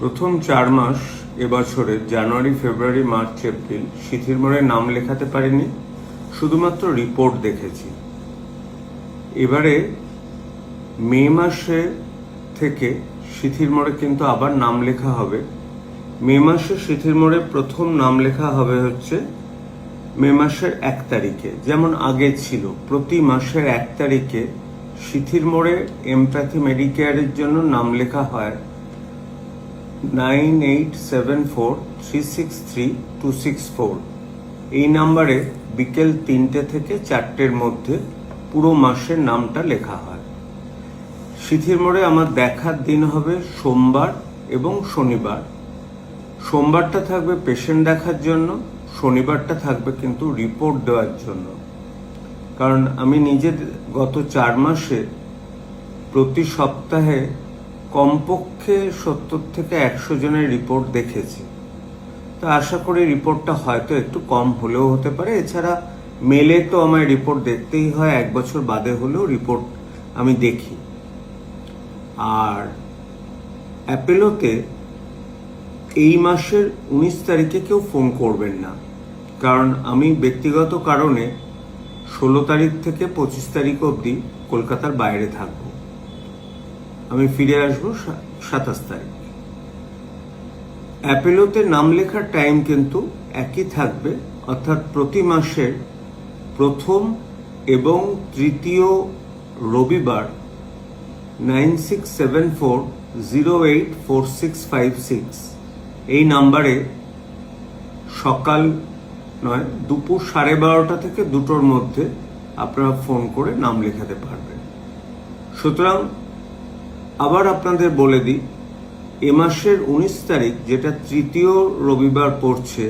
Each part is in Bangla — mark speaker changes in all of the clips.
Speaker 1: প্রথম 4 মাস এবছরে জানুয়ারি, ফেব্রুয়ারি, মার্চ, এপ্রিল সিথির মোড়ে নাম লেখাতে পারিনি, শুধুমাত্র রিপোর্ট দেখেছি। এবারে মে মাসে থেকে সিথির মোড়ে কিন্তু আবার নাম লেখা হবে। মে মাসে সিথির মোড়ে প্রথম নাম লেখা হবে হচ্ছে মে মাসের 1 তারিখে, যেমন আগে ছিল প্রতি মাসের 1 তারিখে সিথির মোড়ে এমপ্যাথি মেডিকেয়ারের জন্য নাম লেখা হয় 9874363264। এই নাম্বারে বিকেল 3টে থেকে 4টের মধ্যে পুরো মাসের নামটা লেখা হয়। সিথির মোড়ে আমার দেখার দিন হবে সোমবার এবং শনিবার। সোমবারটা থাকবে পেশেন্ট দেখার জন্য, শনিবারটা থাকবে কিন্তু রিপোর্ট দেওয়ার জন্য। কারণ আমি নিজে গত 4 মাসে প্রতি সপ্তাহে কমপক্ষে 70 থেকে 100 জনের রিপোর্ট দেখেছি। তো আশা করি রিপোর্টটা হয়তো একটু কম হলেও হতে পারে। এছাড়া মেলে তো আমায় রিপোর্ট দেখতেই হয়, 1 বছর বাদে হলেও রিপোর্ট আমি দেখি। আর অ্যাপেলোতে এই মাসের 19 তারিখে কেউ ফোন করবেন না, কারণ আমি ব্যক্তিগত কারণে 16 তারিখ থেকে 25 তারিখ অবধি কলকাতার বাইরে থাকব। আমি ফিরে আসবো 27 তারিখ। অ্যাপেলোতে নাম লেখার টাইম কিন্তু একই থাকবে, অর্থাৎ প্রতি মাসের প্রথম এবং তৃতীয় রবিবার 9674084656 এই নাম্বারে সকাল নয়, দুপুর 12:30 থেকে 2টোর মধ্যে আপনারা ফোন করে নাম লেখাতে পারবেন। সুতরাং আবার আপনাদের বলে দিই, এ মাসের 19 তারিখ যেটা তৃতীয় রবিবার পড়ছে,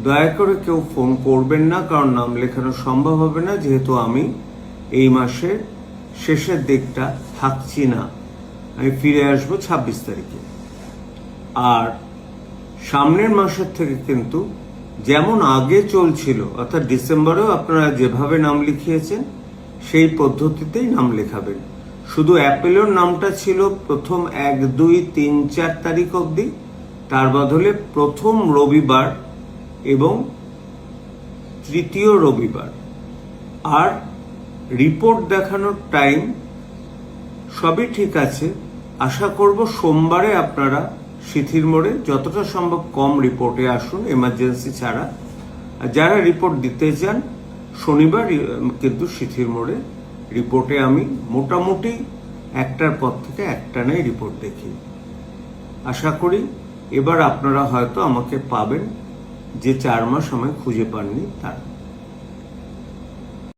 Speaker 1: দয়া করে কেউ ফোন করবেন না, কারণ নাম লেখানো সম্ভব হবে না, যেহেতু আমি এই মাসের শেষের দিকটা থাকছি না। আমি ফিরে আসবো 26 তারিখে। আর সামনের মাসের থেকে কিন্তু যেমন আগে চলছিল, অর্থাৎ ডিসেম্বরেও আপনারা যেভাবে নাম লিখিয়েছেন সেই পদ্ধতিতেই নাম লেখাবেন। শুধু অ্যাপেলোর নামটা ছিল প্রথম 1, 2, 3, 4 তারিখ অবধি, তার বদলে প্রথম রবিবার এবং তৃতীয় রবিবার। আর রিপোর্ট দেখানোর টাইম সবই ঠিক আছে। আশা করব সোমবারে আপনারা সিথির মোড়ে যতটা সম্ভব কম রিপোর্টে আসুন, এমার্জেন্সি ছাড়া। আর যারা রিপোর্ট দিতে চান, শনিবার কিন্তু সিথির মোড়ে রিপোর্টে আমি মোটামুটি 1টার পর থেকে 1টানাই রিপোর্ট দেখি। আশা করি এবার আপনারা হয়তো আমাকে পাবেন, যে 4 মাস আমায় খুঁজে পাননি তারা।